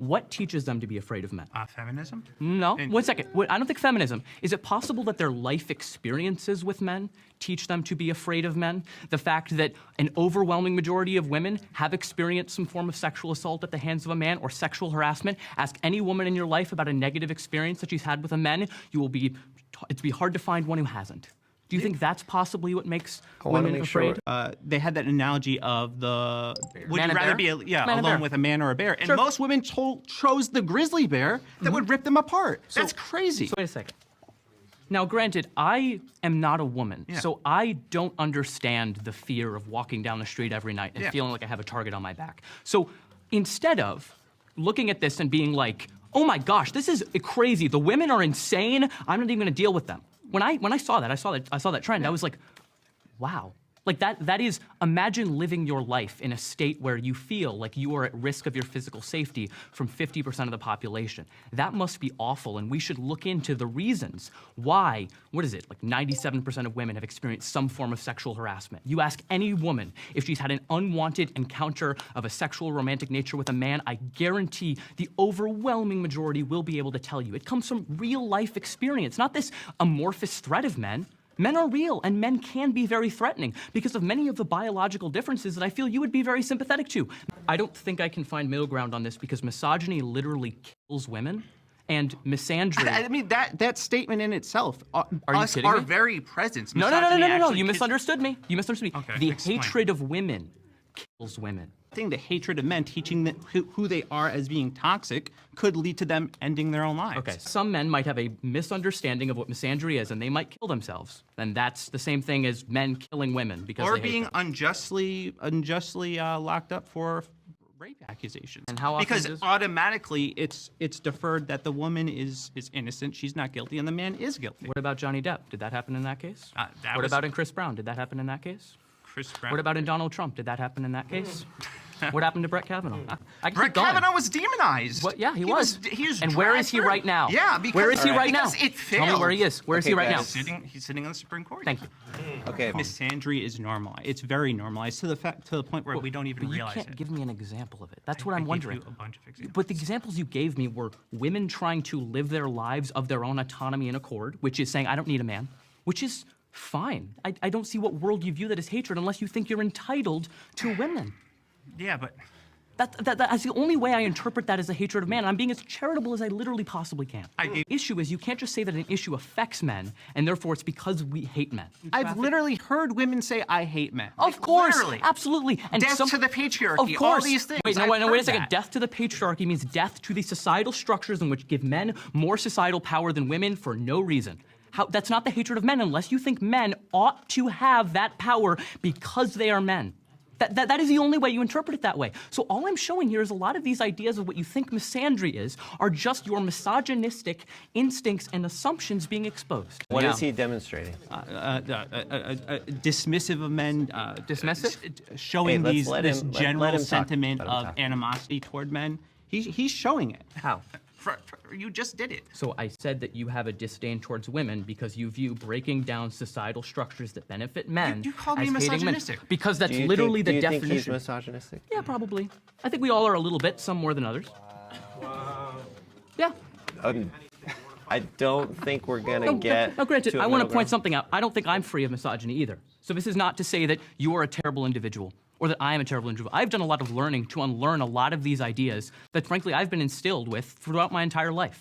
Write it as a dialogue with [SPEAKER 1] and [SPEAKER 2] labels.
[SPEAKER 1] What teaches them to be afraid of men?
[SPEAKER 2] Feminism?
[SPEAKER 1] No, 1 second. I don't think feminism. Is it possible that their life experiences with men teach them to be afraid of men? The fact that an overwhelming majority of women have experienced some form of sexual assault at the hands of a man or sexual harassment. Ask any woman in your life about a negative experience that she's had with a man. It'd be hard to find one who hasn't. Do you think that's possibly what makes women afraid?
[SPEAKER 2] They had that analogy of the would
[SPEAKER 1] Man
[SPEAKER 2] you
[SPEAKER 1] and
[SPEAKER 2] rather
[SPEAKER 1] bear?
[SPEAKER 2] be
[SPEAKER 1] Man and bear.
[SPEAKER 2] alone with a man or a bear? And
[SPEAKER 1] Sure.
[SPEAKER 2] most women chose the grizzly bear that would rip them apart. That's crazy.
[SPEAKER 1] So wait a second. Now, granted, I am not a woman, so I don't understand the fear of walking down the street every night and feeling like I have a target on my back. So instead of looking at this and being like, oh my gosh, this is crazy, the women are insane, I'm not even gonna deal with them. When I saw that trend, I was like, wow. Like that is, imagine living your life in a state where you feel like you are at risk of your physical safety from 50% of the population. That must be awful, and we should look into the reasons why, what is it, like 97% of women have experienced some form of sexual harassment. You ask any woman if she's had an unwanted encounter of a sexual romantic nature with a man, I guarantee the overwhelming majority will be able to tell you. It comes from real life experience, not this amorphous threat of men. Men are real, and men can be very threatening because of many of the biological differences that I feel you would be very sympathetic to. I don't think I can find middle ground on this because misogyny literally kills women, and misandry...
[SPEAKER 2] I mean, that statement in itself,
[SPEAKER 1] Are you kidding me?
[SPEAKER 2] very present.
[SPEAKER 1] No, you misunderstood me. You misunderstood me.
[SPEAKER 2] Okay,
[SPEAKER 1] the
[SPEAKER 2] explain.
[SPEAKER 1] hatred of women kills women.
[SPEAKER 2] I think the hatred of men teaching them who they are as being toxic could lead to them ending their own lives.
[SPEAKER 1] Okay, some men might have a misunderstanding of what misandry is, and they might kill themselves. And that's the same thing as men killing women because
[SPEAKER 2] Or
[SPEAKER 1] they hate
[SPEAKER 2] being
[SPEAKER 1] them.
[SPEAKER 2] unjustly locked up for rape accusations.
[SPEAKER 1] And how often
[SPEAKER 2] because
[SPEAKER 1] does-
[SPEAKER 2] automatically it's deferred that the woman is innocent, she's not guilty, and the man is guilty.
[SPEAKER 1] What about Johnny Depp? Did that happen in that case?
[SPEAKER 2] That
[SPEAKER 1] What
[SPEAKER 2] was-
[SPEAKER 1] about in Chris Brown? Did that happen in that case?
[SPEAKER 2] Chris Brown.
[SPEAKER 1] What about in Donald Trump? Did that happen in that case? What happened to Brett Kavanaugh? I can
[SPEAKER 2] Brett
[SPEAKER 1] keep going.
[SPEAKER 2] Kavanaugh was demonized.
[SPEAKER 1] What? Yeah, he was.
[SPEAKER 2] He was
[SPEAKER 1] and where is he
[SPEAKER 2] dragged
[SPEAKER 1] right now?
[SPEAKER 2] through. Yeah, because
[SPEAKER 1] where is he right now?
[SPEAKER 2] because it
[SPEAKER 1] Tell me
[SPEAKER 2] failed.
[SPEAKER 1] where he is. Where is he right
[SPEAKER 3] guys.
[SPEAKER 1] now?
[SPEAKER 2] He's sitting on the Supreme Court.
[SPEAKER 1] Thank you.
[SPEAKER 3] Okay.
[SPEAKER 2] Misandry is normalized. It's very normalized to the point where we don't even
[SPEAKER 1] But you
[SPEAKER 2] realize
[SPEAKER 1] can't
[SPEAKER 2] it.
[SPEAKER 1] give me an example of it. That's what
[SPEAKER 2] I
[SPEAKER 1] I'm
[SPEAKER 2] gave
[SPEAKER 1] wondering.
[SPEAKER 2] you a bunch of examples.
[SPEAKER 1] But the examples you gave me were women trying to live their lives of their own autonomy and accord, which is saying, I don't need a man, which is fine. I don't see what world you view that as hatred unless you think you're entitled to women.
[SPEAKER 2] Yeah, but
[SPEAKER 1] That's the only way I interpret that as a hatred of man. And I'm being as charitable as I literally possibly can. The issue is you can't just say that an issue affects men, and therefore it's because we hate men.
[SPEAKER 2] I've literally heard women say, I hate men.
[SPEAKER 1] Of course,
[SPEAKER 2] literally.
[SPEAKER 1] absolutely. And
[SPEAKER 2] Death to the patriarchy,
[SPEAKER 1] Of course.
[SPEAKER 2] all these things.
[SPEAKER 1] Wait, no,
[SPEAKER 2] I've
[SPEAKER 1] wait a
[SPEAKER 2] heard
[SPEAKER 1] second.
[SPEAKER 2] that.
[SPEAKER 1] Death to the patriarchy means death to the societal structures in which give men more societal power than women for no reason. That's not the hatred of men unless you think men ought to have that power because they are men. That is the only way you interpret it that way. So all I'm showing here is a lot of these ideas of what you think misandry is are just your misogynistic instincts and assumptions being exposed.
[SPEAKER 3] What is he demonstrating?
[SPEAKER 2] Dismissive of men.
[SPEAKER 1] Dismissive?
[SPEAKER 2] Showing
[SPEAKER 3] Hey, let's
[SPEAKER 2] this
[SPEAKER 3] let him
[SPEAKER 2] general
[SPEAKER 3] talk.
[SPEAKER 2] sentiment
[SPEAKER 3] Let him
[SPEAKER 2] of
[SPEAKER 3] talk.
[SPEAKER 2] animosity toward men. He's showing it.
[SPEAKER 3] How?
[SPEAKER 2] You just did it.
[SPEAKER 1] So I said that you have a disdain towards women because you view breaking down societal structures that benefit men
[SPEAKER 2] You called me
[SPEAKER 1] as hating men.
[SPEAKER 2] misogynistic.
[SPEAKER 1] Because that's
[SPEAKER 3] Do you
[SPEAKER 1] literally
[SPEAKER 3] think,
[SPEAKER 1] the
[SPEAKER 3] do you
[SPEAKER 1] definition.
[SPEAKER 3] think he's misogynistic?
[SPEAKER 1] Yeah, probably. I think we all are a little bit, some more than others. Yeah.
[SPEAKER 3] I don't think we're gonna get.
[SPEAKER 1] No, granted,
[SPEAKER 3] to a
[SPEAKER 1] I want to
[SPEAKER 3] middle
[SPEAKER 1] point
[SPEAKER 3] ground.
[SPEAKER 1] something out. I don't think I'm free of misogyny either. So this is not to say that you are a terrible individual or that I am a terrible individual. I've done a lot of learning to unlearn a lot of these ideas that, frankly, I've been instilled with throughout my entire life.